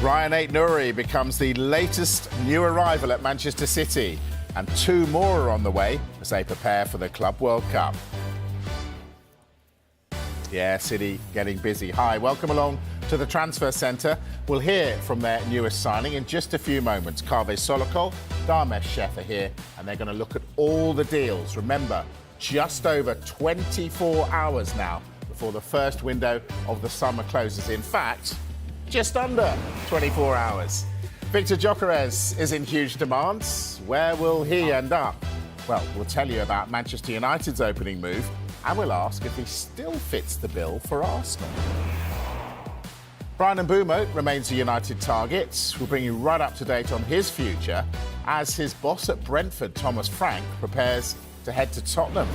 Rayan Ait-Nouri becomes the latest new arrival at Manchester City, and two more are on the way as they prepare for the Club World Cup. Yeah, City getting busy. Hi, welcome along to the transfer centre. We'll hear from their newest signing in just a few moments. Kaveh Solokol, Damesh Chef are here, and they're going to look at all the deals. Remember, just over 24 hours now before the first window of the summer closes. In fact, just under 24 hours. Victor Gyokeres is in huge demand. Where will he end up? Well, we'll tell you about Manchester United's opening move, and we'll ask if he still fits the bill for Arsenal. Bryan Mbeumo remains a United target. We'll bring you right up to date on his future as his boss at Brentford, Thomas Frank, prepares to head to Tottenham.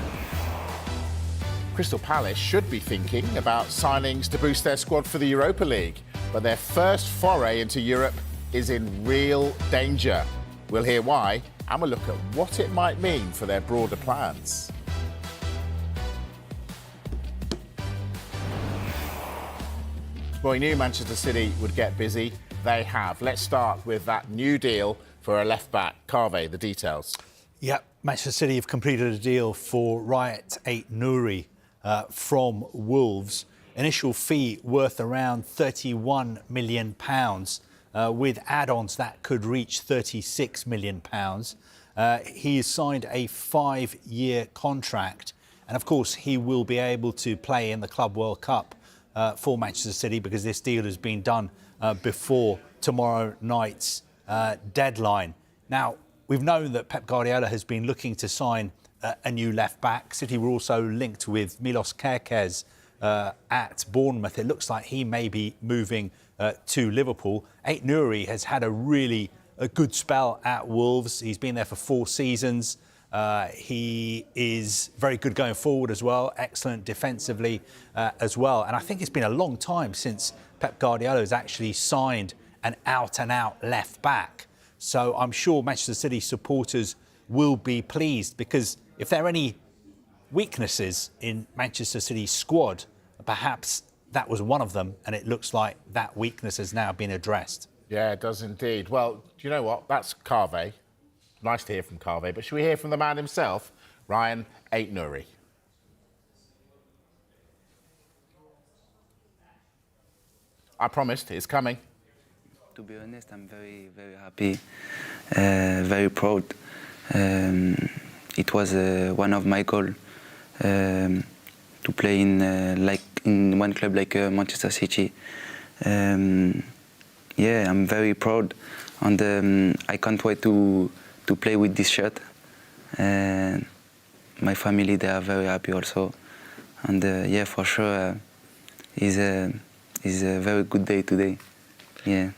Crystal Palace should be thinking about signings to boost their squad for the Europa League, but their first foray into Europe is in real danger. We'll hear why, and we'll look at what it might mean for their broader plans. Well, we knew Manchester City would get busy. They have. Let's start with that new deal for a left-back. Kaveh, the details. Yeah, Manchester City have completed a deal for Rayan Ait-Nouri from Wolves. Initial fee worth around £31 million. With add-ons, that could reach £36 million. He has signed a 5-year contract. And, of course, he will be able to play in the Club World Cup for Manchester City because this deal has been done before tomorrow night's deadline. Now, we've known that Pep Guardiola has been looking to sign a new left-back. City were also linked with Milos Gyokeres at Bournemouth. It looks like he may be moving to Liverpool. Ait-Nouri has had a good spell at Wolves. He's been there for 4 seasons. He is very good going forward as well, excellent defensively as well. And I think it's been a long time since Pep Guardiola has actually signed an out-and-out left-back. So I'm sure Manchester City supporters will be pleased, because if there are any weaknesses in Manchester City's squad, perhaps that was one of them, and it looks like that weakness has now been addressed. Yeah, it does indeed. Well, do you know what? That's Kaveh. Nice to hear from Kaveh, but should we hear from the man himself, Rayan Ait-Nouri? I promised, it's coming. To be honest, I'm very, very happy, very proud. It was one of my goals to play in one club like Manchester City. Yeah, I'm very proud, and I can't wait to play with this shirt. My family, they are very happy also, and yeah, for sure, it's a very good day today. Yeah.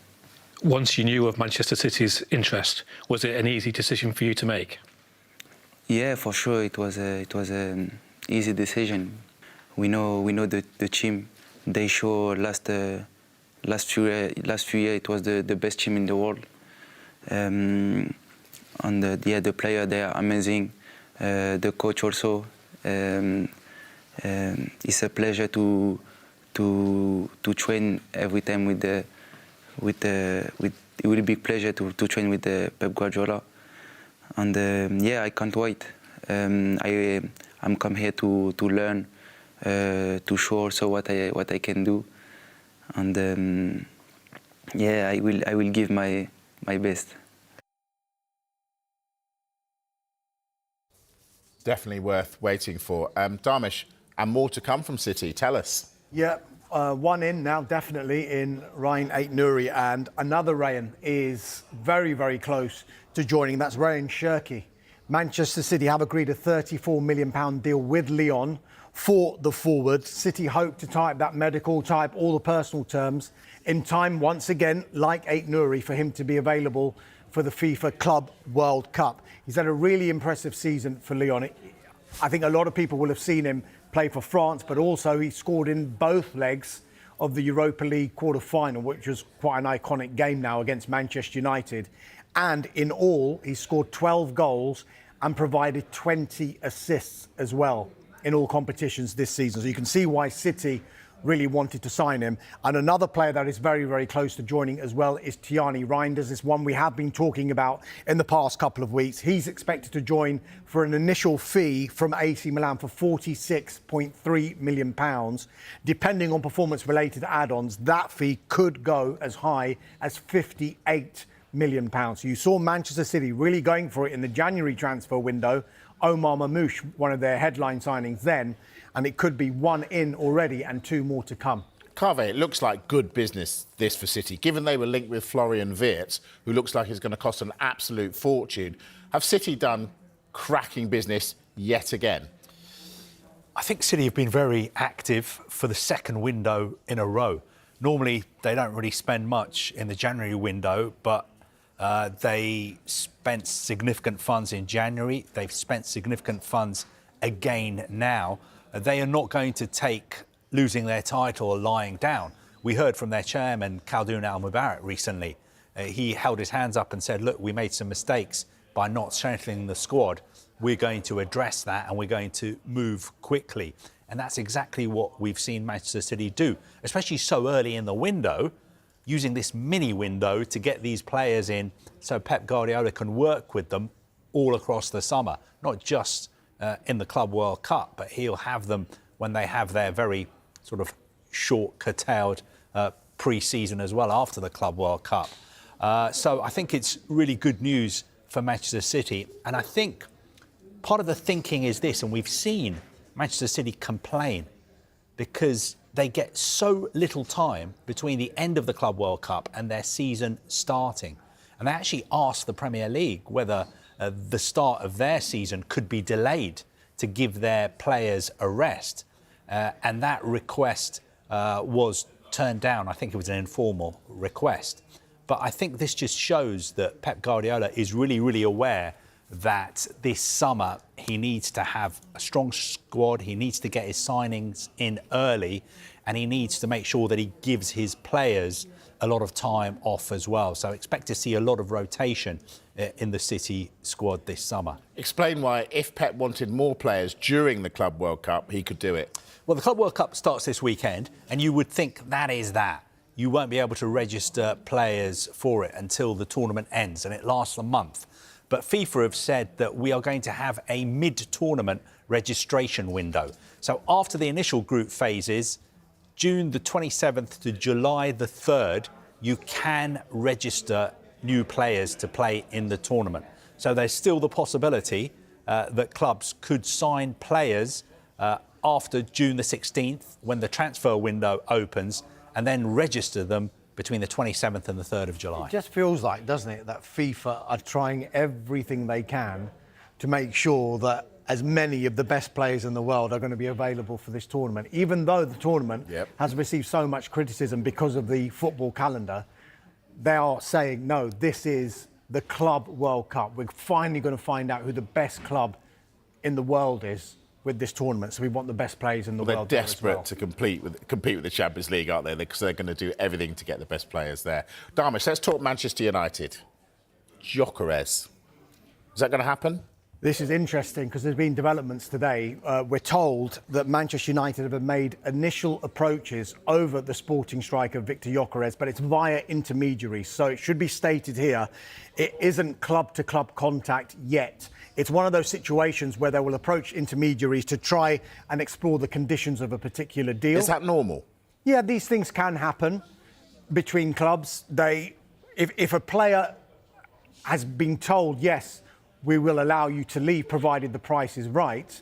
Once you knew of Manchester City's interest, was it an easy decision for you to make? Yeah, for sure, it was an easy decision. We know the team. They show last few years it was the best team in the world. And the player, they are amazing. The coach also. It's a pleasure to train every time it will be a pleasure to train with Pep Guardiola. And yeah, I can't wait. I'm come here to learn, to show also what I can do, and yeah, I will give my best. Definitely worth waiting for. Damesh, and more to come from City. Tell us. Yeah, one in now, definitely, in Rayan Ait-Nouri, and another Rayan is very, very close to joining. That's Rayan Cherki. Manchester City have agreed a £34 million deal with Lyon for the forward. City hope to type that medical, type all the personal terms in time, once again, like Ait-Nouri, for him to be available for the FIFA Club World Cup. He's had a really impressive season for Lyon. I think a lot of people will have seen him play for France, but also he scored in both legs of the Europa League quarter-final, which was quite an iconic game now against Manchester United. And in all, he scored 12 goals and provided 20 assists as well in all competitions this season. So you can see why City really wanted to sign him. And another player that is very, very close to joining as well is Tijani Reinders. This one we have been talking about in the past couple of weeks. He's expected to join for an initial fee from AC Milan for £46.3 million. Depending on performance-related add-ons, that fee could go as high as £58 million. So you saw Manchester City really going for it in the January transfer window. Omar Mamouche, one of their headline signings then, and it could be one in already and two more to come. Carve, it looks like good business, this, for City. Given they were linked with Florian Wirtz, who looks like he's going to cost an absolute fortune, have City done cracking business yet again? I think City have been very active for the second window in a row. Normally, they don't really spend much in the January window, but they spent significant funds in January. They've spent significant funds again now. They are not going to take losing their title or lying down. We heard from their chairman, Khaldoon Al-Mubarak, recently. He held his hands up and said, look, we made some mistakes by not strengthening the squad. We're going to address that and we're going to move quickly. And that's exactly what we've seen Manchester City do, especially so early in the window, using this mini window to get these players in so Pep Guardiola can work with them all across the summer, not just in the Club World Cup, but he'll have them when they have their very sort of short, curtailed pre-season as well after the Club World Cup. So I think it's really good news for Manchester City. And I think part of the thinking is this, and we've seen Manchester City complain because they get so little time between the end of the Club World Cup and their season starting. And they actually asked the Premier League whether the start of their season could be delayed to give their players a rest. And that request was turned down. I think it was an informal request. But I think this just shows that Pep Guardiola is really, really aware that this summer he needs to have a strong squad, he needs to get his signings in early, and he needs to make sure that he gives his players a lot of time off as well. So expect to see a lot of rotation in the City squad this summer. Explain why, if Pep wanted more players during the Club World Cup, he could do it. Well, the Club World Cup starts this weekend, and you would think that is that. You won't be able to register players for it until the tournament ends, and it lasts a month. But FIFA have said that we are going to have a mid-tournament registration window. So after the initial group phases, June the 27th to July the 3rd, you can register new players to play in the tournament. So there's still the possibility that clubs could sign players after June the 16th, when the transfer window opens, and then register them between the 27th and the 3rd of July. It just feels like, doesn't it, that FIFA are trying everything they can to make sure that as many of the best players in the world are going to be available for this tournament. Even though the tournament has received so much criticism because of the football calendar, they are saying, no, this is the Club World Cup. We're finally going to find out who the best club in the world is with this tournament, so we want the best players in the world. They're desperate to compete with the Champions League, aren't they? Because they're going to do everything to get the best players there. Darmish, let's talk Manchester United. Gyokeres. Is that going to happen? This is interesting because there's been developments today. We're told that Manchester United have made initial approaches over the Sporting striker Victor Gyokeres, but it's via intermediaries. So it should be stated here, it isn't club-to-club contact yet. It's one of those situations where they will approach intermediaries to try and explore the conditions of a particular deal. Is that normal? Yeah, these things can happen between clubs. If a player has been told, yes, we will allow you to leave provided the price is right,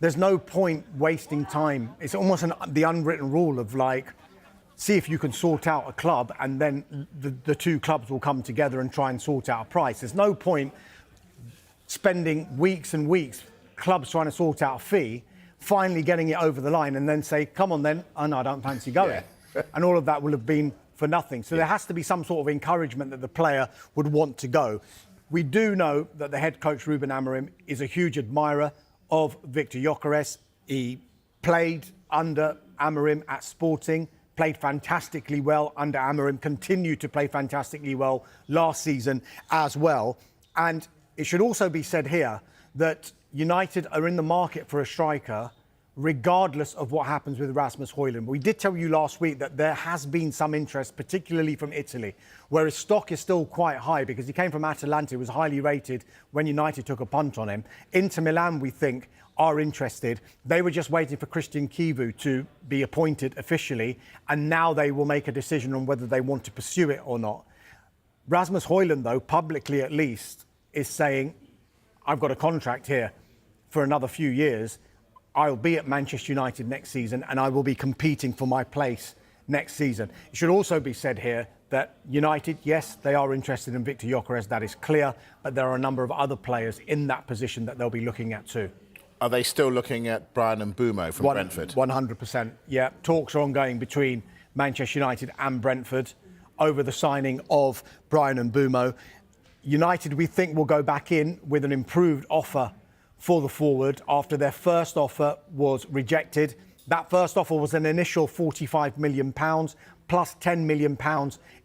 there's no point wasting time. It's almost the unwritten rule of, like, see if you can sort out a club, and then the two clubs will come together and try and sort out a price. There's no point spending weeks and weeks, clubs trying to sort out a fee, finally getting it over the line, and then say, come on then, oh no, I don't fancy going. And all of that will have been for nothing. So there has to be some sort of encouragement that the player would want to go. We do know that the head coach, Ruben Amorim, is a huge admirer of Victor Gyokeres. He played under Amorim at Sporting, played fantastically well under Amorim, continued to play fantastically well last season as well. And it should also be said here that United are in the market for a striker regardless of what happens with Rasmus Højlund. We did tell you last week that there has been some interest, particularly from Italy, where his stock is still quite high because he came from Atalanta, was highly rated when United took a punt on him. Inter Milan, we think, are interested. They were just waiting for Christian Kivu to be appointed officially, and now they will make a decision on whether they want to pursue it or not. Rasmus Højlund, though, publicly at least, is saying, I've got a contract here for another few years. I'll be at Manchester United next season and I will be competing for my place next season. It should also be said here that United, yes, they are interested in Victor Gyokeres, that is clear, but there are a number of other players in that position that they'll be looking at too. Are they still looking at Brian Mbeumo from Brentford? 100%, yeah. Talks are ongoing between Manchester United and Brentford over the signing of Brian Mbeumo. United, we think, will go back in with an improved offer for the forward after their first offer was rejected. That first offer was an initial £45 million plus £10 million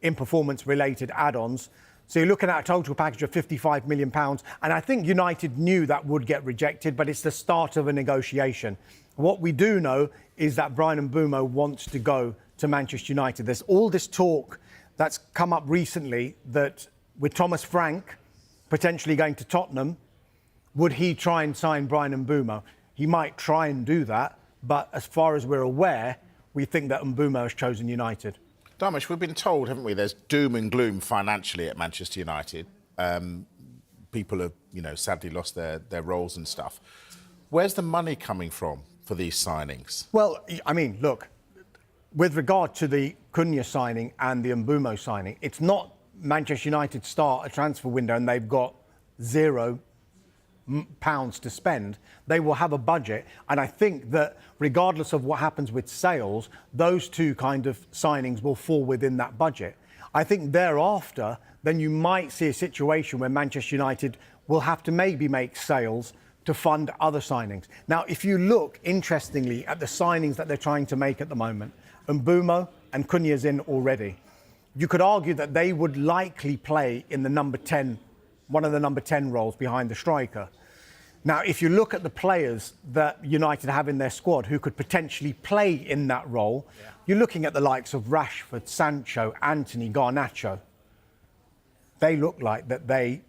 in performance-related add-ons. So you're looking at a total package of £55 million. And I think United knew that would get rejected, but it's the start of a negotiation. What we do know is that Brian Mbeumo wants to go to Manchester United. There's all this talk that's come up recently that with Thomas Frank potentially going to Tottenham, would he try and sign Brian Mbeumo? He might try and do that, but as far as we're aware, we think that Mbeumo has chosen United. Dharmesh, we've been told, haven't we, there's doom and gloom financially at Manchester United. People have, sadly lost their roles and stuff. Where's the money coming from for these signings? Well, I mean, look, with regard to the Cunha signing and the Mbeumo signing, it's not Manchester United start a transfer window and they've got £0 to spend. They will have a budget, and I think that regardless of what happens with sales, those two kind of signings will fall within that budget. I think thereafter, then you might see a situation where Manchester United will have to maybe make sales to fund other signings. Now, if you look, interestingly, at the signings that they're trying to make at the moment, Mbeumo and Cunha's in already. You could argue that they would likely play in the number 10, one of the number 10 roles behind the striker. Now, if you look at the players that United have in their squad who could potentially play in that role, you're looking at the likes of Rashford, Sancho, Antony, Garnacho. They look like that they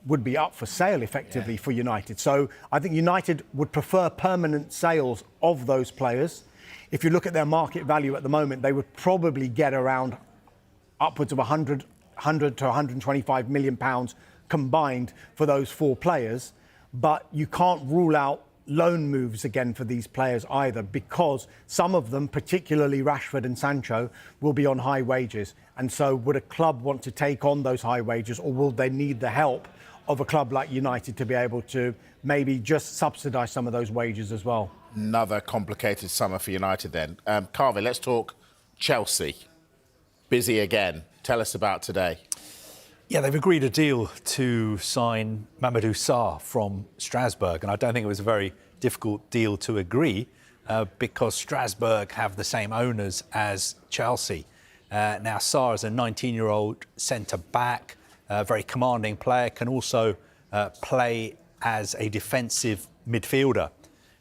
would be up for sale effectively for United. So I think United would prefer permanent sales of those players. If you look at their market value at the moment, they would probably get around upwards of 100 to 125 million pounds combined for those four players. But you can't rule out loan moves again for these players either, because some of them, particularly Rashford and Sancho, will be on high wages. And so would a club want to take on those high wages, or will they need the help of a club like United to be able to maybe just subsidise some of those wages as well? Another complicated summer for United then. Carvey, let's talk Chelsea. Busy again. Tell us about today. Yeah, they've agreed a deal to sign Mamadou Sarr from Strasbourg, and I don't think it was a very difficult deal to agree because Strasbourg have the same owners as Chelsea. Now, Sarr is a 19-year-old centre-back, a very commanding player, can also play as a defensive midfielder.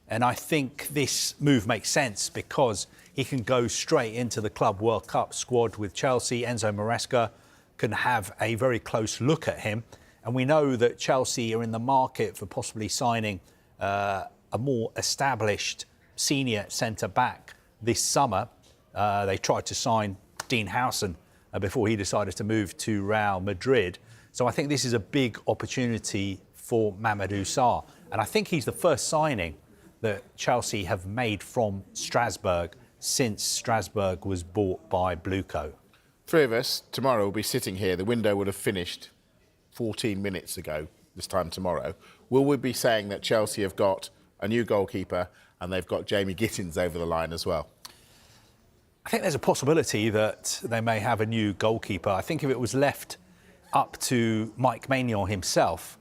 And I think this move makes sense because he can go straight into the Club World Cup squad with Chelsea. Enzo Maresca can have a very close look at him. And we know that Chelsea are in the market for possibly signing a more established senior centre-back this summer. They tried to sign Dean Howson before he decided to move to Real Madrid. So I think this is a big opportunity for Mamadou Sarr. And I think he's the first signing that Chelsea have made from Strasbourg since Strasbourg was bought by Blueco. Three of us tomorrow will be sitting here. The window would have finished 14 minutes ago this time tomorrow. Will we be saying that Chelsea have got a new goalkeeper and they've got Jamie Gittins over the line as well? I think there's a possibility that they may have a new goalkeeper. I think if it was left up to Mike Maignan himself,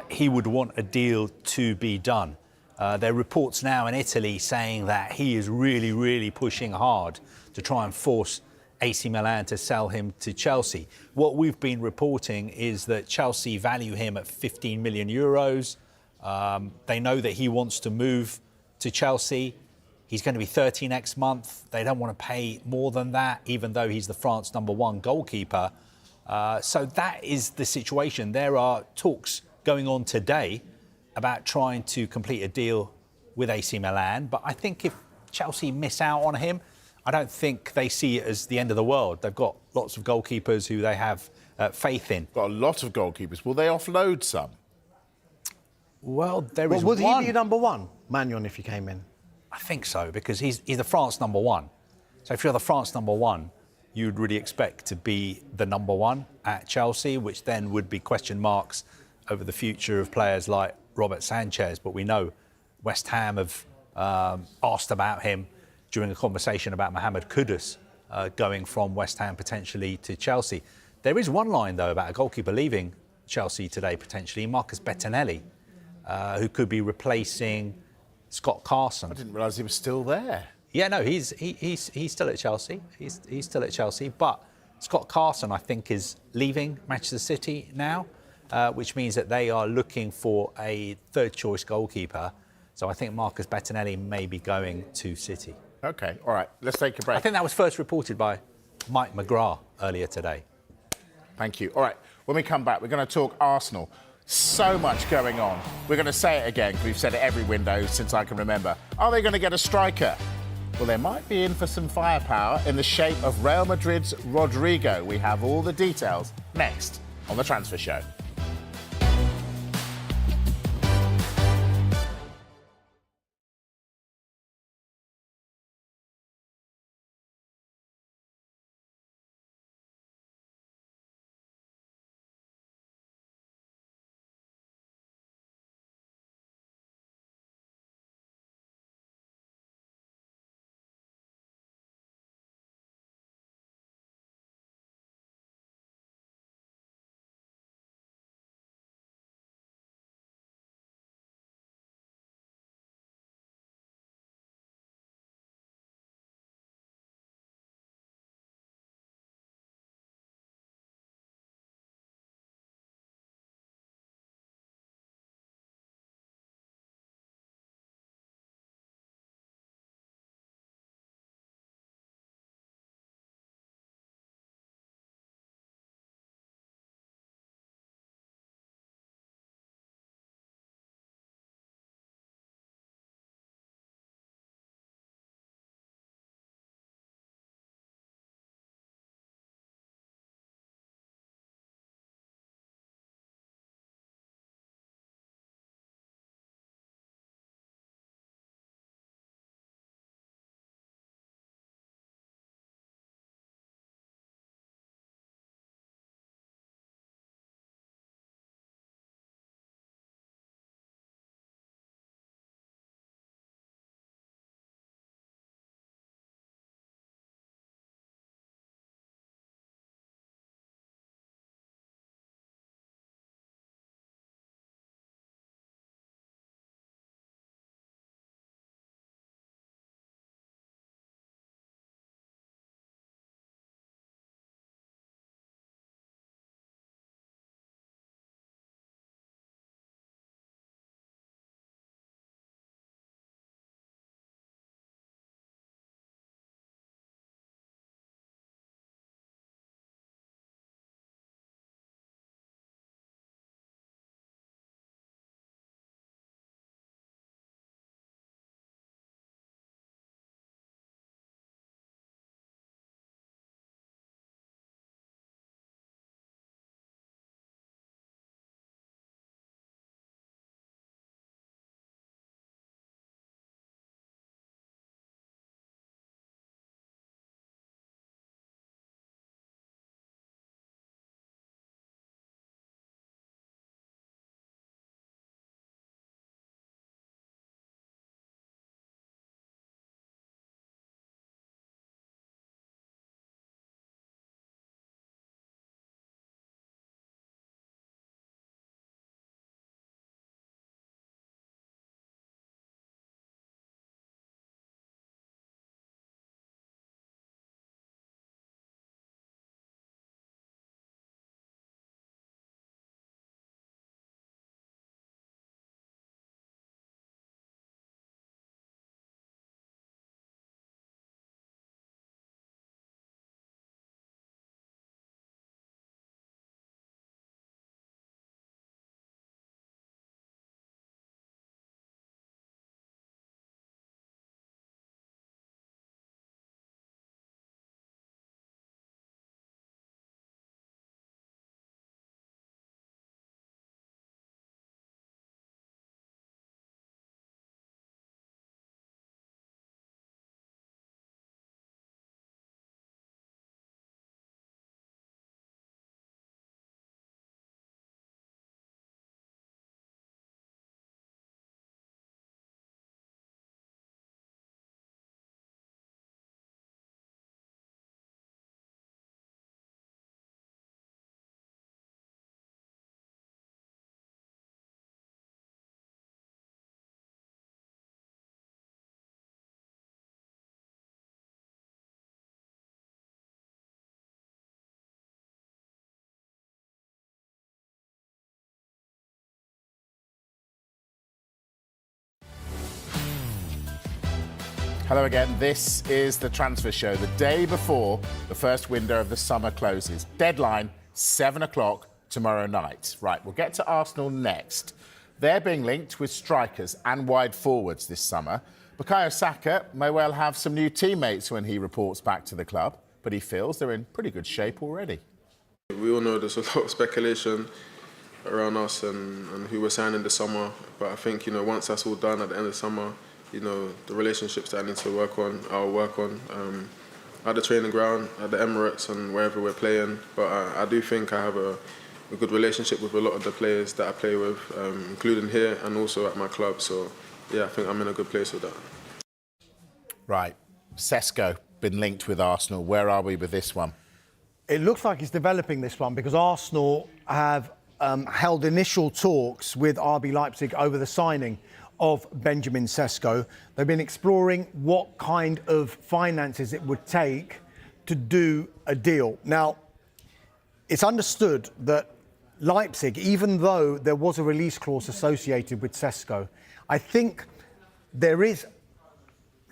he would want a deal to be done. There are reports now in Italy saying that he is really, really pushing hard to try and force AC Milan to sell him to Chelsea. What we've been reporting is that Chelsea value him at 15 million euros. They know that he wants to move to Chelsea. He's going to be 30 next month. They don't want to pay more than that, even though he's the France #1 goalkeeper. So that is the situation. There are talks going on today about trying to complete a deal with AC Milan. But I think if Chelsea miss out on him, I don't think they see it as the end of the world. They've got lots of goalkeepers who they have faith in. Got a lot of goalkeepers. Will they offload some? Well, there is Would one. he be #1, Magnon, if he came in? I think so, because he's the France #1. So if you're the France #1, you'd really expect to be the #1 at Chelsea, which then would be question marks over the future of players like Robert Sanchez. But we know West Ham have asked about him during a conversation about Mohamed Kudus going from West Ham potentially to Chelsea. There is one line, though, about a goalkeeper leaving Chelsea today, potentially, Marcus Bettinelli, who could be replacing Scott Carson. I didn't realise he was still there. Yeah, no, he's still at Chelsea. He's still at Chelsea. But Scott Carson, I think, is leaving Manchester City now, which means that they are looking for a third-choice goalkeeper. So I think Marcus Bettinelli may be going to City. OK, all right, let's take a break. I think that was first reported by Mike McGrath earlier today. Thank you. All right, when we come back, we're going to talk Arsenal. So much going on. We're going to say it again, because we've said it every window since I can remember. Are they going to get a striker? Well, they might be in for some firepower in the shape of Real Madrid's Rodrigo. We have all the details next on The Transfer Show. Hello again. This is the Transfer Show, the day before the first window of the summer closes. Deadline, 7 o'clock tomorrow night. Right, we'll get to Arsenal next. They're being linked with strikers and wide forwards this summer. Bukayo Saka may well have some new teammates when he reports back to the club, but he feels they're in pretty good shape already. We all know there's a lot of speculation around us and who we're signing this summer, but I think, once that's all done at the end of the summer, the relationships that I need to work on, I'll work on at the training ground, at the Emirates and wherever we're playing. But I do think I have a good relationship with a lot of the players that I play with, including here and also at my club. So, yeah, I think I'm in a good place with that. Right, Sesko, been linked with Arsenal. Where are we with this one? It looks like he's developing this one because Arsenal have held initial talks with RB Leipzig over the signing of Benjamin Sesko. They've been exploring what kind of finances it would take to do a deal. Now, it's understood that Leipzig, even though there was a release clause associated with Sesko, I think there is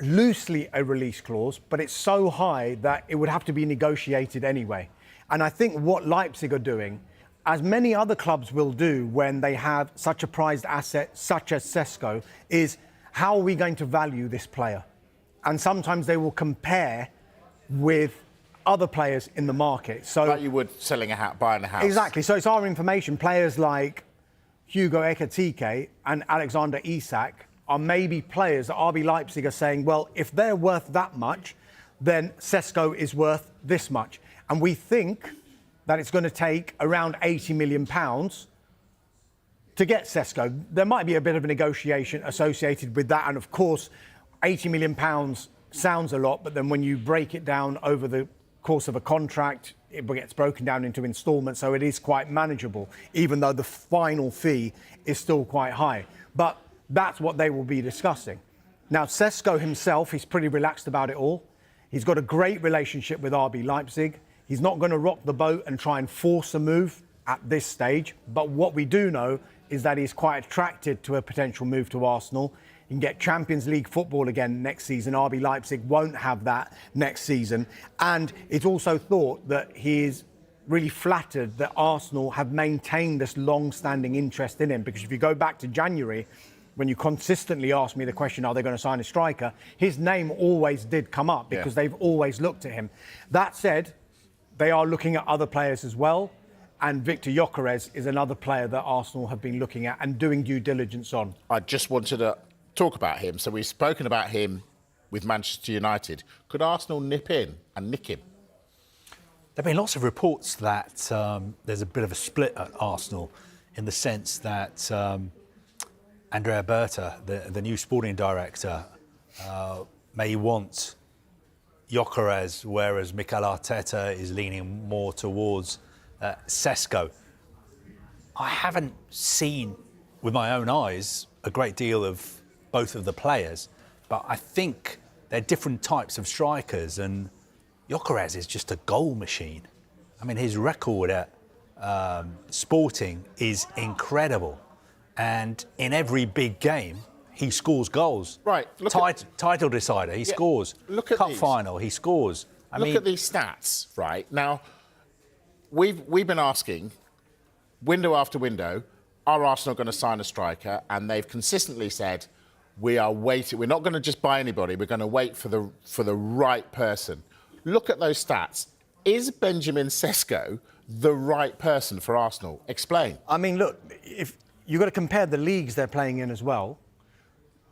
loosely a release clause, but it's so high that it would have to be negotiated anyway. And I think what Leipzig are doing, as many other clubs will do when they have such a prized asset such as Sesko, is how are we going to value this player? And sometimes they will compare with other players in the market. So, like you would buying a house. Exactly. So it's our information. Players like Hugo Ekitike and Alexander Isak are maybe players that RB Leipzig are saying, well, if they're worth that much, then Sesko is worth this much. And we think that it's going to take around £80 million to get Sesko. There might be a bit of a negotiation associated with that. And of course, £80 million sounds a lot, but then when you break it down over the course of a contract, it gets broken down into instalments. So it is quite manageable, even though the final fee is still quite high. But that's what they will be discussing. Now, Sesko himself, he's pretty relaxed about it all. He's got a great relationship with RB Leipzig. He's not going to rock the boat and try and force a move at this stage. But what we do know is that he's quite attracted to a potential move to Arsenal. He can get Champions League football again next season. RB Leipzig won't have that next season. And it's also thought that he is really flattered that Arsenal have maintained this long-standing interest in him. Because if you go back to January, when you consistently asked me the question, are they going to sign a striker? His name always did come up because they've always looked at him. That said, they are looking at other players as well. And Victor Gyokeres is another player that Arsenal have been looking at and doing due diligence on. I just wanted to talk about him. So we've spoken about him with Manchester United. Could Arsenal nip in and nick him? There have been lots of reports that there's a bit of a split at Arsenal in the sense that Andrea Berta, the new sporting director, may want Gyokeres, whereas Mikel Arteta is leaning more towards Sesko. I haven't seen with my own eyes a great deal of both of the players, but I think they're different types of strikers, and Gyokeres is just a goal machine. I mean, his record at Sporting is incredible, and in every big game, he scores goals. Right. Title decider, he scores. Look at Cup these. final, he scores. Look at these stats, right? Now, we've been asking, window after window, are Arsenal going to sign a striker? And they've consistently said, we are waiting. We're not going to just buy anybody. We're going to wait for the right person. Look at those stats. Is Benjamin Sesko the right person for Arsenal? Explain. I mean, look, if you've got to compare the leagues they're playing in as well.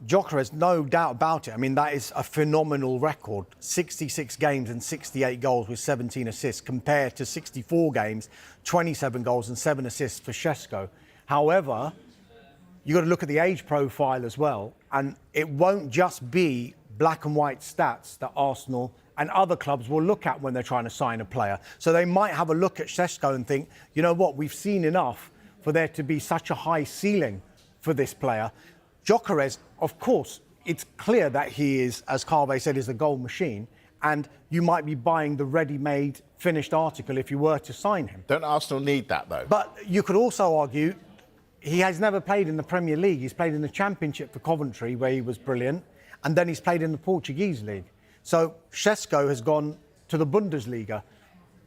Gyokeres, no doubt about it. I mean, that is a phenomenal record. 66 games and 68 goals with 17 assists compared to 64 games, 27 goals and 7 assists for Sesko. However, you've got to look at the age profile as well. And it won't just be black and white stats that Arsenal and other clubs will look at when they're trying to sign a player. So they might have a look at Sesko and think, you know what, we've seen enough for there to be such a high ceiling for this player. Gyokeres, of course, it's clear that he is, as Carve said, is a goal machine, and you might be buying the ready-made finished article if you were to sign him. Don't Arsenal need that, though? But you could also argue he has never played in the Premier League. He's played in the Championship for Coventry, where he was brilliant, and then he's played in the Portuguese league. So Šeško has gone to the Bundesliga,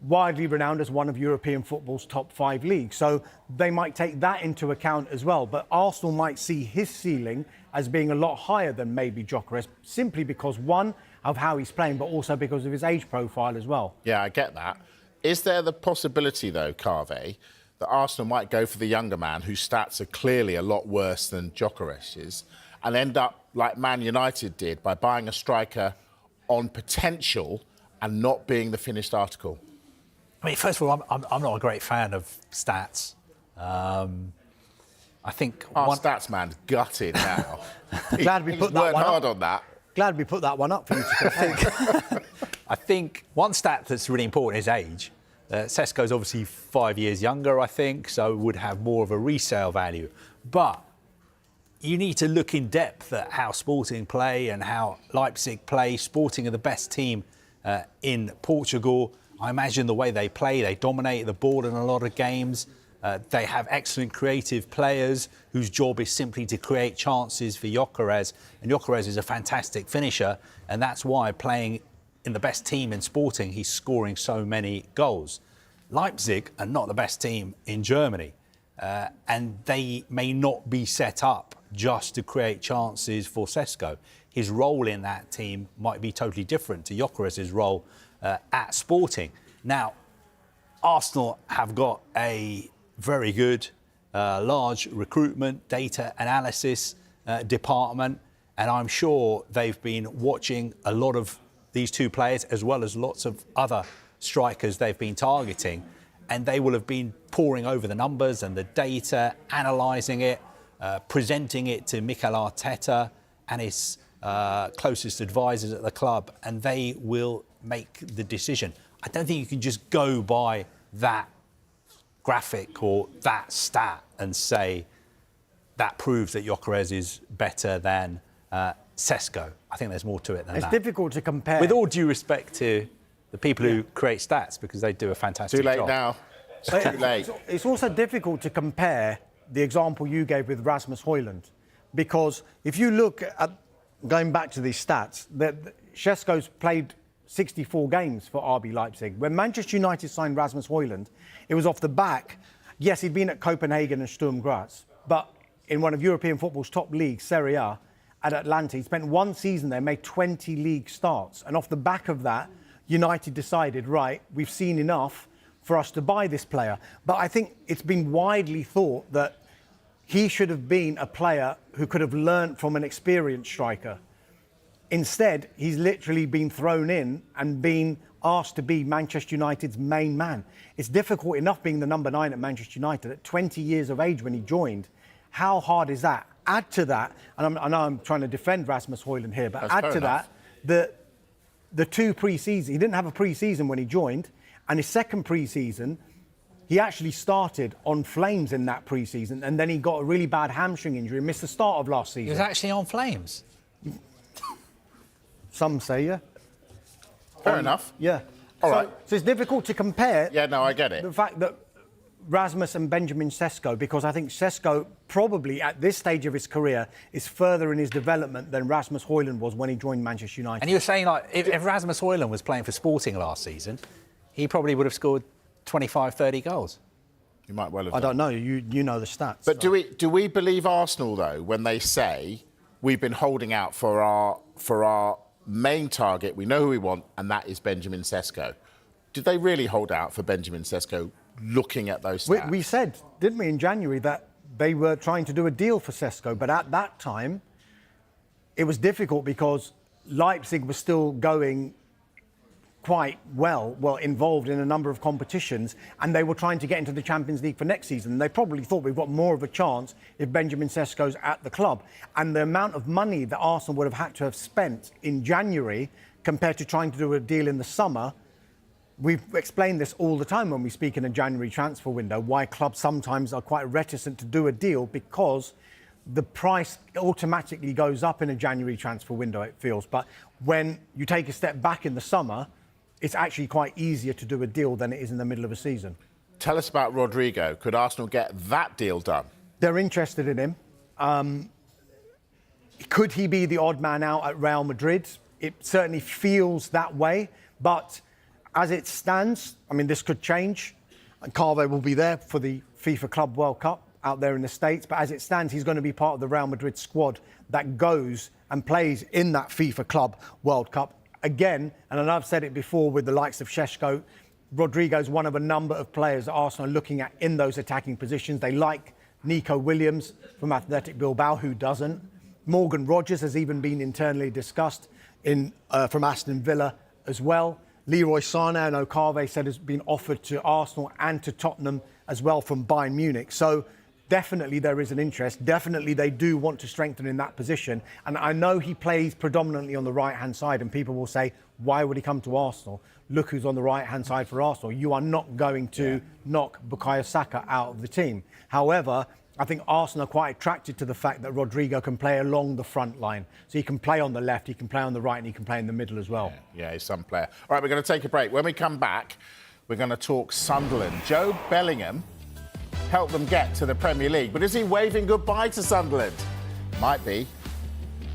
widely renowned as one of European football's top 5 leagues. So they might take that into account as well. But Arsenal might see his ceiling as being a lot higher than maybe Gyokeres, simply because, one, of how he's playing, but also because of his age profile as well. Yeah, I get that. Is there the possibility, though, Carve, that Arsenal might go for the younger man whose stats are clearly a lot worse than Gyokeres's and end up like Man United did by buying a striker on potential and not being the finished article? I mean, first of all, I'm not a great fan of stats. I think Our stats man's gutted now. Glad we put that worked one hard up. on that. Glad we put that one up for you to compare. I think one stat that's really important is age. Šeško's obviously 5 years younger, I think, so would have more of a resale value. But you need to look in depth at how Sporting play and how Leipzig play. Sporting are the best team in Portugal. I imagine the way they play, they dominate the ball in a lot of games. They have excellent creative players whose job is simply to create chances for Gyokeres. And Gyokeres is a fantastic finisher, and that's why playing in the best team in Sporting, he's scoring so many goals. Leipzig are not the best team in Germany, and they may not be set up just to create chances for Šeško. His role in that team might be totally different to Gyokeres' role at Sporting. Now, Arsenal have got a very good, large recruitment, data analysis department, and I'm sure they've been watching a lot of these two players as well as lots of other strikers they've been targeting, and they will have been poring over the numbers and the data, analysing it, presenting it to Mikel Arteta and his closest advisors at the club, and they will make the decision. I don't think you can just go by that graphic or that stat and say that proves that Gyokeres is better than Šeško. I think there's more to it than that. It's difficult to compare. With all due respect to the people who create stats, because they do a fantastic job. Too late now. It's too late. It's also difficult to compare the example you gave with Rasmus Højlund, because if you look at, going back to these stats, that Šeško's played 64 games for RB Leipzig. When Manchester United signed Rasmus Højlund, it was off the back. Yes, he'd been at Copenhagen and Sturm Graz, but in one of European football's top leagues, Serie A, at Atlanta, he spent one season there, made 20 league starts. And off the back of that, United decided, right, we've seen enough for us to buy this player. But I think it's been widely thought that he should have been a player who could have learnt from an experienced striker. Instead, he's literally been thrown in and been asked to be Manchester United's main man. It's difficult enough being the number 9 at Manchester United at 20 years of age when he joined. How hard is that? Add to that, and I know I'm trying to defend Rasmus Højlund here, but add to that the 2 pre-seasons. He didn't have a pre-season when he joined, and his second pre-season, he actually started on flames in that pre-season, and then he got a really bad hamstring injury and missed the start of last season. He was actually on flames. Some say, yeah. Fair enough. Yeah. All right. So it's difficult to compare. Yeah, no, I get it. The fact that Rasmus and Benjamin Šeško, because I think Šeško probably at this stage of his career is further in his development than Rasmus Højlund was when he joined Manchester United. And you were saying, like, if Rasmus Højlund was playing for Sporting last season, he probably would have scored 25, 30 goals. You might well have I done. don't know. You know the stats. But so. do we believe Arsenal, though, when they say we've been holding out for our main target, we know who we want, and that is Benjamin Šeško? Did they really hold out for Benjamin Šeško looking at those stats? We said, didn't we, in January, that they were trying to do a deal for Šeško, but at that time, it was difficult because Leipzig was still going quite well involved in a number of competitions, and they were trying to get into the Champions League for next season. They probably thought we've got more of a chance if Benjamin Šeško's at the club. And the amount of money that Arsenal would have had to have spent in January compared to trying to do a deal in the summer, we've explained this all the time when we speak in a January transfer window, why clubs sometimes are quite reticent to do a deal, because the price automatically goes up in a January transfer window, it feels. But when you take a step back in the summer, it's actually quite easier to do a deal than it is in the middle of a season. Tell us about Rodrigo. Could Arsenal get that deal done? They're interested in him. Could he be the odd man out at Real Madrid? It certainly feels that way. But as it stands, I mean, this could change. And Carve will be there for the FIFA Club World Cup out there in the States. But as it stands, he's going to be part of the Real Madrid squad that goes and plays in that FIFA Club World Cup. Again, and I know I've said it before with the likes of Šeško, Rodrigo's one of a number of players that Arsenal are looking at in those attacking positions. They like Nico Williams from Athletic Bilbao, who doesn't. Morgan Rogers has even been internally discussed from Aston Villa as well. Leroy Sané, I know Carve said, has been offered to Arsenal and to Tottenham as well from Bayern Munich. So definitely there is an interest. Definitely they do want to strengthen in that position. And I know he plays predominantly on the right-hand side, and people will say, why would he come to Arsenal? Look who's on the right-hand side for Arsenal. You are not going to knock Bukayo Saka out of the team. However, I think Arsenal are quite attracted to the fact that Rodrigo can play along the front line. So he can play on the left, he can play on the right, and he can play in the middle as well. Yeah, he's some player. All right, we're going to take a break. When we come back, we're going to talk Sunderland. Joe Bellingham helped them get to the Premier League, but is he waving goodbye to Sunderland? Might be.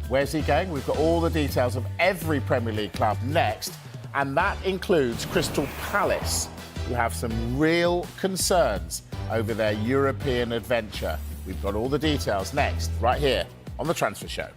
Where's he going? We've got all the details of every Premier League club next, and that includes Crystal Palace, who have some real concerns over their European adventure. We've got all the details next, right here on The Transfer Show.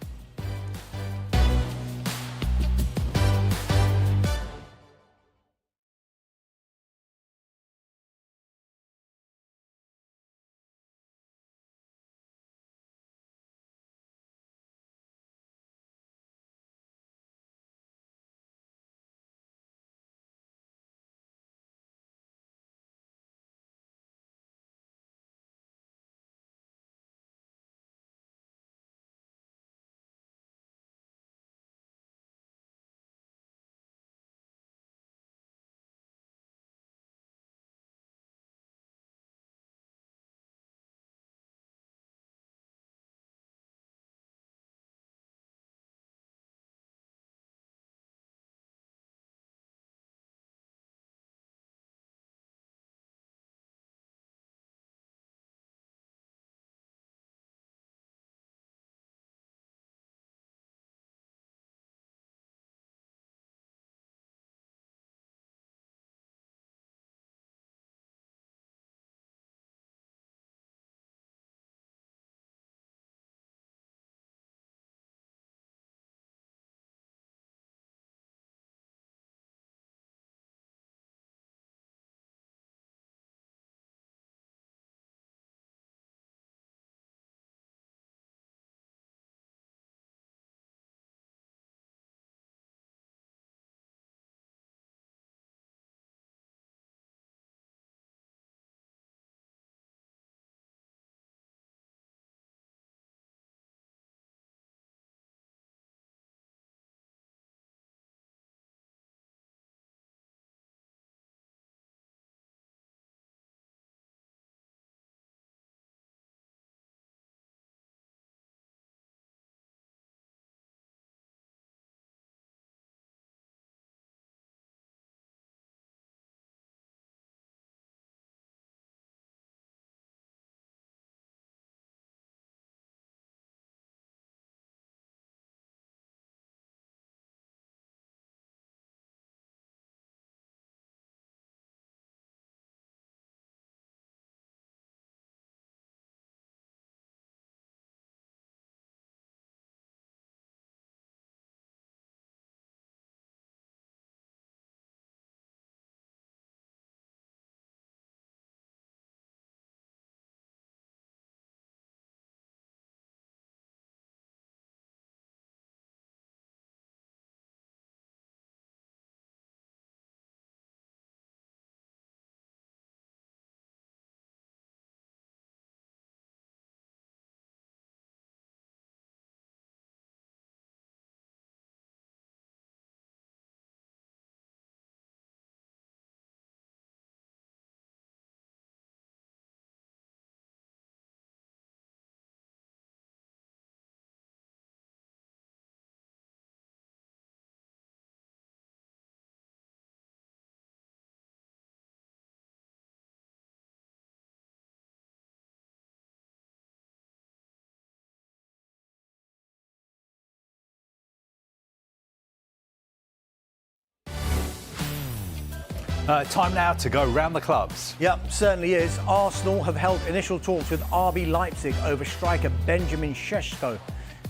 Time now to go round the clubs. Yep, certainly is. Arsenal have held initial talks with RB Leipzig over striker Benjamin Šeško.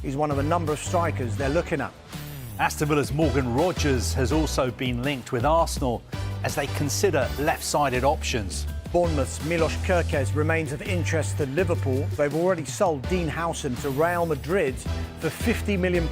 He's one of a number of strikers they're looking at. Aston Villa's Morgan Rogers has also been linked with Arsenal as they consider left-sided options. Bournemouth's Milos Gyokeres remains of interest to Liverpool. They've already sold Dean Howson to Real Madrid for £50 million.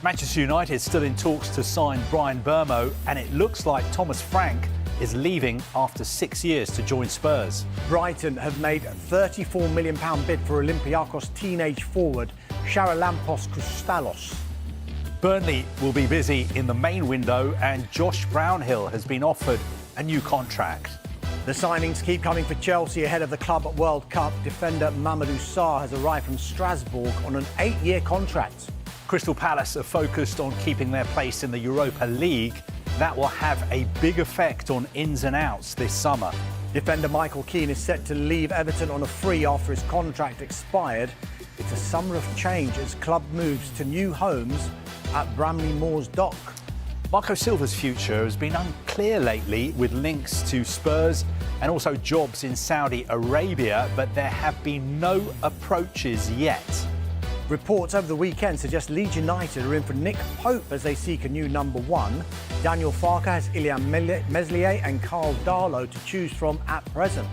Manchester United still in talks to sign Brian Burmo, and it looks like Thomas Frank is leaving after 6 years to join Spurs. Brighton have made a £34 million bid for Olympiacos teenage forward Charalampos Koustalos. Burnley will be busy in the main window, and Josh Brownhill has been offered a new contract. The signings keep coming for Chelsea ahead of the Club World Cup. Defender Mamadou Sarr has arrived from Strasbourg on an 8-year contract. Crystal Palace are focused on keeping their place in the Europa League. That will have a big effect on ins and outs this summer. Defender Michael Keane is set to leave Everton on a free after his contract expired. It's a summer of change as club moves to new homes at Bramley Moors Dock. Marco Silva's future has been unclear lately, with links to Spurs and also jobs in Saudi Arabia, but there have been no approaches yet. Reports over the weekend suggest Leeds United are in for Nick Pope as they seek a new number one. Daniel Farke has Ilya Meslier and Carl Darlow to choose from at present.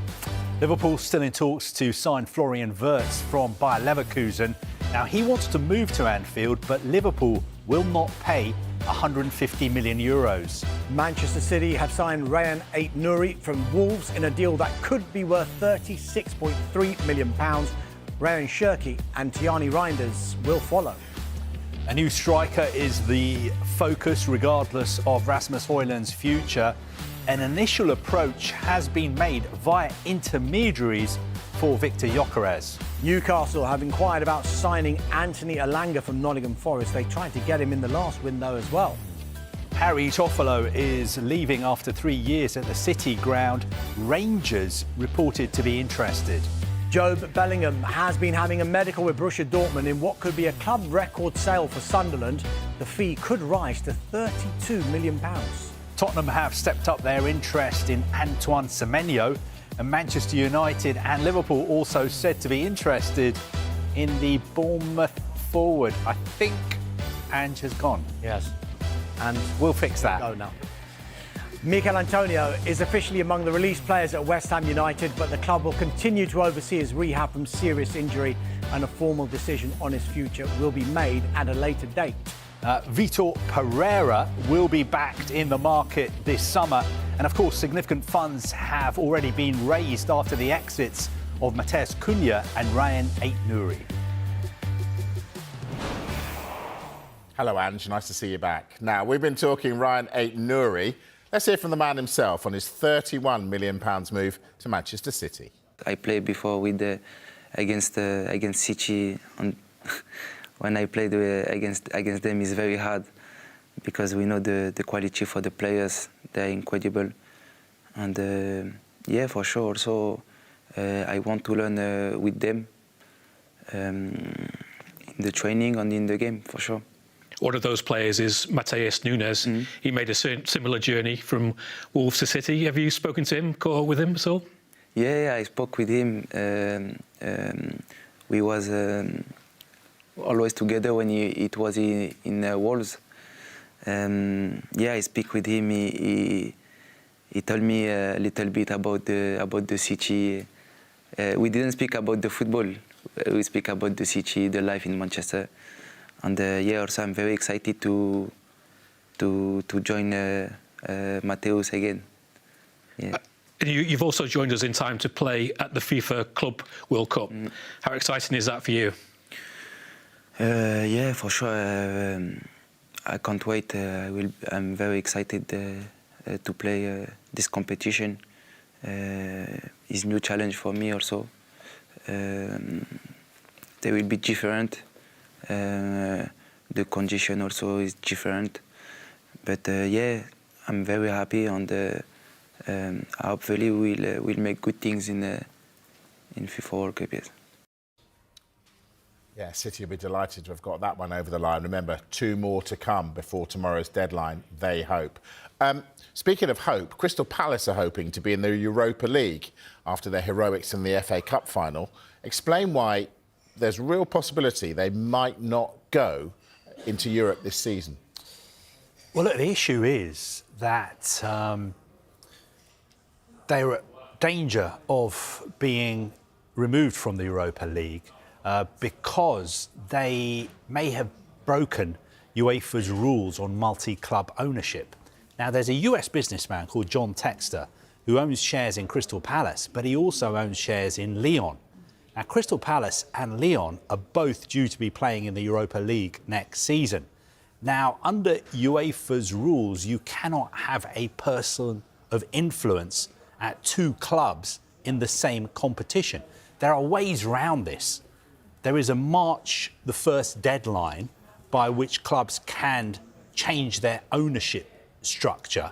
Liverpool still in talks to sign Florian Wirtz from Bayer Leverkusen. Now, he wants to move to Anfield, but Liverpool will not pay €150 million. Manchester City have signed Rayan Ait-Nouri from Wolves in a deal that could be worth £36.3 million. Rayan Cherki and Tiani Reinders will follow. A new striker is the focus regardless of Rasmus Højlund's future. An initial approach has been made via intermediaries for Victor Gyokeres. Newcastle have inquired about signing Anthony Elanga from Nottingham Forest. They tried to get him in the last window as well. Harry Toffolo is leaving after 3 years at the City ground. Rangers reported to be interested. Jobe Bellingham has been having a medical with Borussia Dortmund in what could be a club record sale for Sunderland. The fee could rise to £32 million. Tottenham have stepped up their interest in Antoine Semenyo, and Manchester United and Liverpool also said to be interested in the Bournemouth forward. I think Ange has gone. Yes. And we'll fix that. Go now. Mikel Antonio is officially among the released players at West Ham United, but the club will continue to oversee his rehab from serious injury, and a formal decision on his future will be made at a later date. Vitor Pereira will be backed in the market this summer, and of course significant funds have already been raised after the exits of Matheus Cunha and Rayan Ait-Nouri. Hello, Ange. Nice to see you back. Now, we've been talking Rayan Ait-Nouri. Let's hear from the man himself on his £31 million move to Manchester City. I played before with against City. When I played against them, it's very hard because we know the quality for the players. They're incredible, and yeah, for sure. Also, I want to learn with them in the training and in the game, for sure. One of those players is Matheus Nunes. He made a similar journey from Wolves to City. Have you spoken to him, caught up with him at all? Yeah, I spoke with him. We was always together when it was in Wolves. Yeah, I speak with him. He told me a little bit about the City. We didn't speak about the football. We speak about the City, the life in Manchester. And yeah, also I'm very excited to join Matheus again. Yeah. You've also joined us in time to play at the FIFA Club World Cup. How exciting is that for you? Yeah, for sure. I can't wait. I'm very excited to play this competition. It's a new challenge for me also. They will be different. The condition also is different, but yeah, I'm very happy, and hopefully we'll make good things in FIFA World Cup. Yes. Yeah, City will be delighted to have got that one over the line. Remember, 2 more to come before tomorrow's deadline, they hope. Speaking of hope, Crystal Palace are hoping to be in the Europa League after their heroics in the FA Cup final. Explain why there's real possibility they might not go into Europe this season. Well, look, the issue is that they're at danger of being removed from the Europa League because they may have broken UEFA's rules on multi-club ownership. Now, there's a US businessman called John Textor who owns shares in Crystal Palace, but he also owns shares in Lyon. Now, Crystal Palace and Lyon are both due to be playing in the Europa League next season. Now, under UEFA's rules, you cannot have a person of influence at 2 clubs in the same competition. There are ways around this. There is a March the 1st deadline by which clubs can change their ownership structure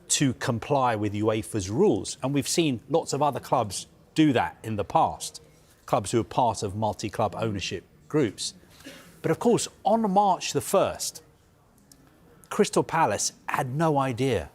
to comply with UEFA's rules. And we've seen lots of other clubs do that in the past, clubs who are part of multi-club ownership groups. But of course, on March the 1st, Crystal Palace had no idea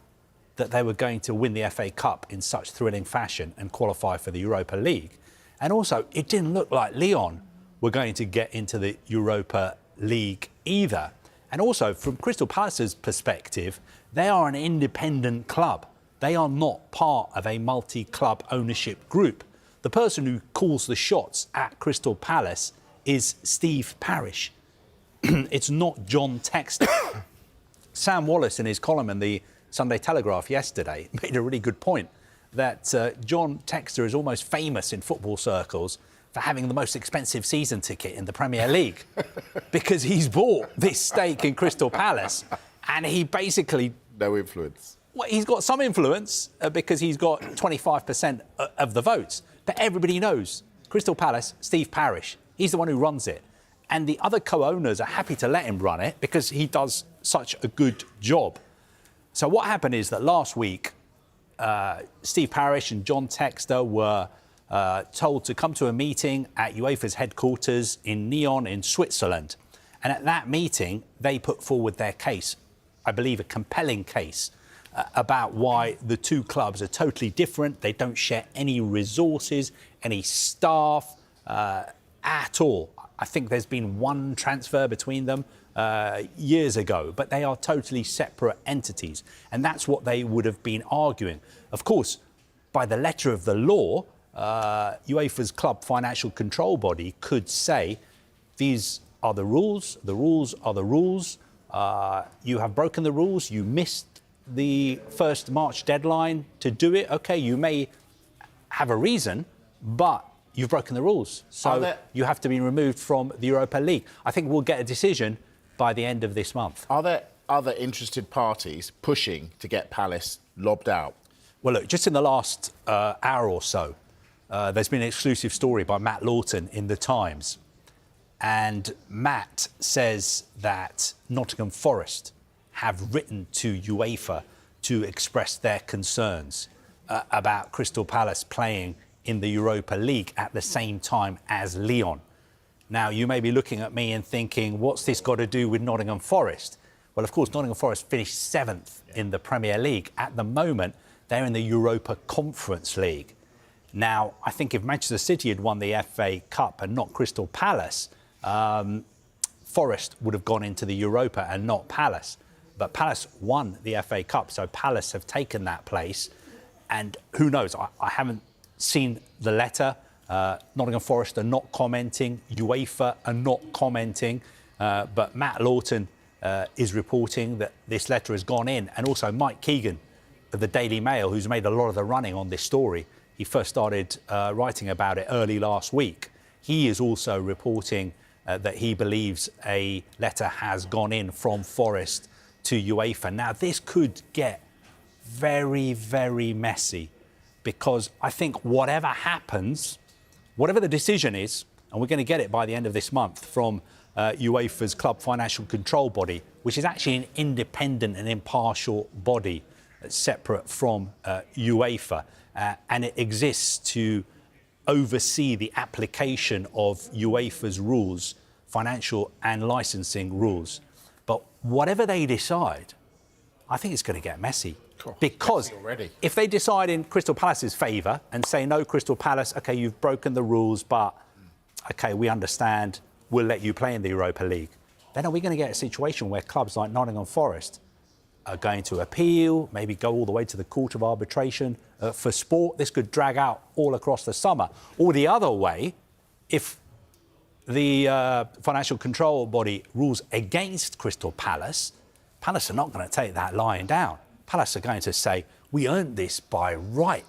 that they were going to win the FA Cup in such thrilling fashion and qualify for the Europa League. And also, it didn't look like Lyon were going to get into the Europa League either. And also, from Crystal Palace's perspective, they are an independent club. They are not part of a multi-club ownership group. The person who calls the shots at Crystal Palace is Steve Parish. It's not John Textor. Sam Wallace, in his column in the Sunday Telegraph yesterday, made a really good point that John Textor is almost famous in football circles for having the most expensive season ticket in the Premier League because he's bought this stake in Crystal Palace and he basically... No influence. Well, he's got some influence because he's got 25% of the votes. But everybody knows Crystal Palace, Steve Parish, he's the one who runs it. And the other co-owners are happy to let him run it because he does such a good job. So what happened is that last week, Steve Parish and John Textor were told to come to a meeting at UEFA's headquarters in Nyon in Switzerland. And at that meeting, they put forward their case, I believe a compelling case, about why the 2 clubs are totally different. They don't share any resources, any staff at all. I think there's been 1 transfer between them years ago, but they are totally separate entities. And that's what they would have been arguing. Of course, by the letter of the law, UEFA's club financial control body could say, these are the rules are the rules. You have broken the rules, you missed the 1st March deadline to do it. OK, you may have a reason, but you've broken the rules. So you have to be removed from the Europa League. I think we'll get a decision by the end of this month. Are there other interested parties pushing to get Palace lobbed out? Well, look, just in the last hour or so, there's been an exclusive story by Matt Lawton in The Times. And Matt says that Nottingham Forest have written to UEFA to express their concerns about Crystal Palace playing in the Europa League at the same time as Lyon. Now, you may be looking at me and thinking, what's this got to do with Nottingham Forest? Well, of course, Nottingham Forest finished 7th in the Premier League. At the moment, they're in the Europa Conference League. Now, I think if Manchester City had won the FA Cup and not Crystal Palace, Forest would have gone into the Europa and not Palace. But Palace won the FA Cup, so Palace have taken that place. And who knows, I haven't seen the letter. Nottingham Forest are not commenting. UEFA are not commenting. But Matt Lawton is reporting that this letter has gone in. And also Mike Keegan of the Daily Mail, who's made a lot of the running on this story. He first started writing about it early last week. He is also reporting that he believes a letter has gone in from Forest to UEFA. Now, this could get very, very messy because I think whatever happens, whatever the decision is, and we're going to get it by the end of this month from UEFA's club financial control body, which is actually an independent and impartial body separate from UEFA, and it exists to oversee the application of UEFA's rules financial and licensing rules. But whatever they decide, I think it's going to get messy. Cool. Because Messy already. if they decide in Crystal Palace's favour and say, no, Crystal Palace, OK, you've broken the rules, but, OK, we understand, we'll let you play in the Europa League, then are we going to get a situation where clubs like Nottingham Forest are going to appeal, maybe go all the way to the Court of Arbitration for sport? This could drag out all across the summer. Or the other way, if the financial control body rules against Crystal Palace, Palace are not going to take that lying down. Palace are going to say, we earned this by right.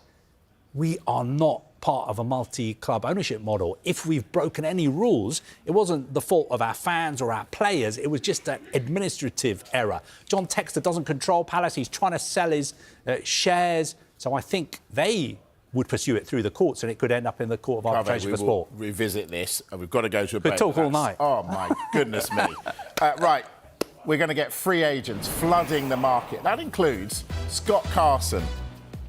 We are not part of a multi-club ownership model. If we've broken any rules, it wasn't the fault of our fans or our players. It was just an administrative error. John Textor doesn't control Palace. He's trying to sell his shares. So I think they would pursue it through the courts, and it could end up in the Court of Arbitration for Sport. We will revisit this, and we've got to go to a break. Could talk all night. Oh, my goodness me. Right, we're going to get free agents flooding the market. That includes Scott Carson.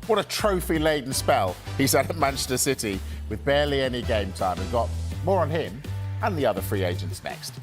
What a trophy-laden spell he's had at Manchester City with barely any game time. We've got more on him and the other free agents next.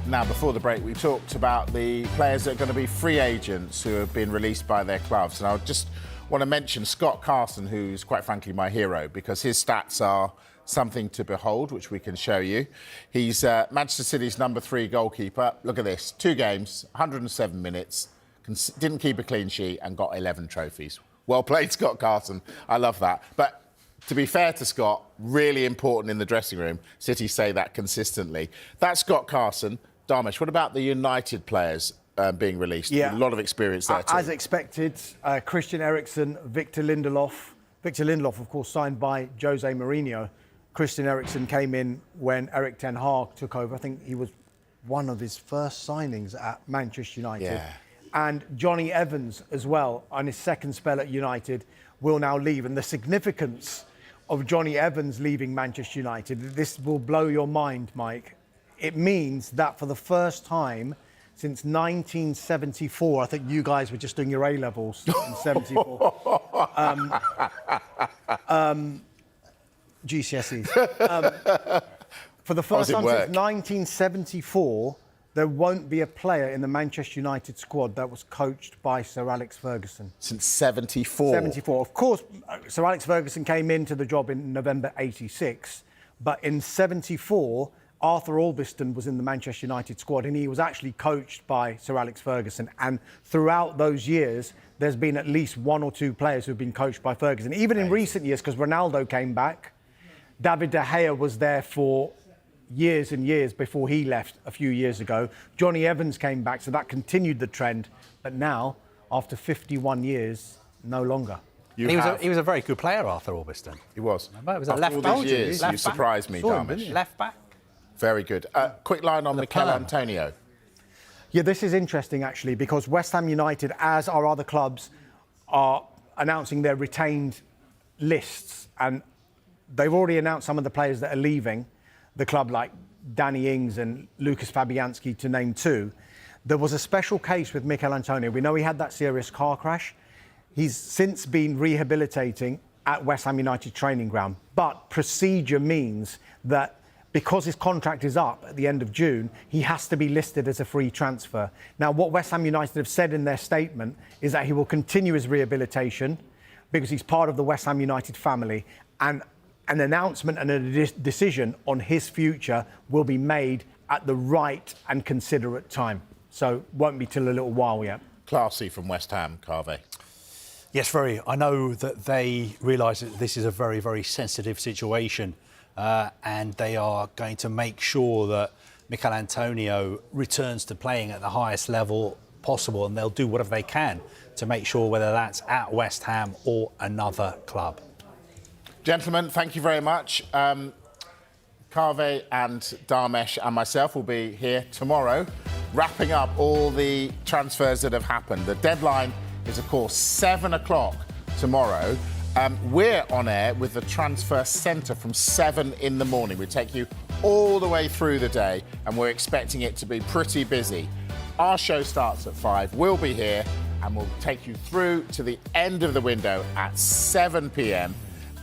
Now, before the break, we talked about the players that are going to be free agents who have been released by their clubs. And I just want to mention Scott Carson, who's quite frankly my hero, because his stats are something to behold, which we can show you. He's Manchester City's number 3 goalkeeper. Look at this, 2 games, 107 minutes, didn't keep a clean sheet and got 11 trophies. Well played, Scott Carson. I love that. But to be fair to Scott, really important in the dressing room. City say that consistently. That's Scott Carson. Dharmesh, what about the United players being released? Yeah. A lot of experience there too. As expected, Christian Eriksen, Victor Lindelof. Victor Lindelof, of course, signed by Jose Mourinho. Christian Eriksen came in when Erik ten Hag took over. I think he was one of his first signings at Manchester United. Yeah. And Johnny Evans as well, on his second spell at United, will now leave. And the significance of Johnny Evans leaving Manchester United, this will blow your mind, Mike. It means that for the first time since 1974, I think you guys were just doing your A-levels in 74. GCSEs. For the first time since 1974, there won't be a player in the Manchester United squad that was coached by Sir Alex Ferguson. Since 74? 74. Of course, Sir Alex Ferguson came into the job in November 86, but in 74, Arthur Albiston was in the Manchester United squad and he was actually coached by Sir Alex Ferguson. And throughout those years, there's been at least 1 or 2 players who've been coached by Ferguson. Even in recent years, because Ronaldo came back, David De Gea was there for years and years before he left a few years ago. Johnny Evans came back, so that continued the trend. But now, after 51 years, no longer. He was a very good player, Arthur Albiston. He was. Remember? It was a After left all back. these years, Left you back. surprised me, Saw him, Dharmesh. didn't you? Left back. Very good. Quick line on Mikel perm. Antonio. Yeah, this is interesting, actually, because West Ham United, as are other clubs, are announcing their retained lists. And they've already announced some of the players that are leaving the club, like Danny Ings and Lucas Fabianski, to name 2. There was a special case with Mikel Antonio. We know he had that serious car crash. He's since been rehabilitating at West Ham United training ground. But procedure means that because his contract is up at the end of June, he has to be listed as a free transfer. Now, what West Ham United have said in their statement is that he will continue his rehabilitation because he's part of the West Ham United family, and an announcement and a decision on his future will be made at the right and considerate time. So won't be till a little while yet. Classy from West Ham, Carve. Yes, very. I know that they realise that this is a very, very sensitive situation, and they are going to make sure that Mikel Antonio returns to playing at the highest level possible, and they'll do whatever they can to make sure, whether that's at West Ham or another club. Gentlemen, thank you very much. Carve and Dharmesh and myself will be here tomorrow, wrapping up all the transfers that have happened. The deadline is, of course, 7 o'clock tomorrow. We're on air with the Transfer Centre from 7 in the morning. We take you all the way through the day, and we're expecting it to be pretty busy. Our show starts at 5. We'll be here, and we'll take you through to the end of the window at 7 p.m.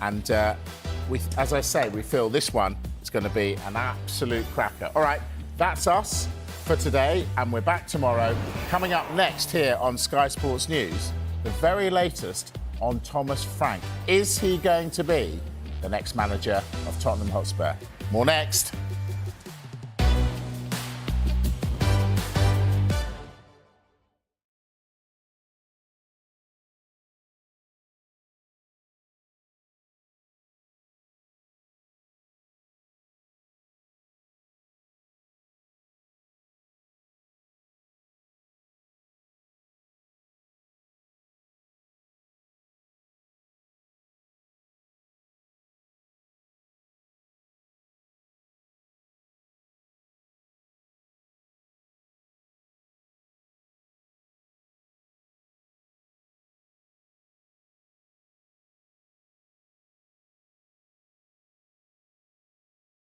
And as I say, we feel this one is going to be an absolute cracker. All right, that's us for today, and we're back tomorrow. Coming up next here on Sky Sports News, the very latest on Thomas Frank. Is he going to be the next manager of Tottenham Hotspur? More next.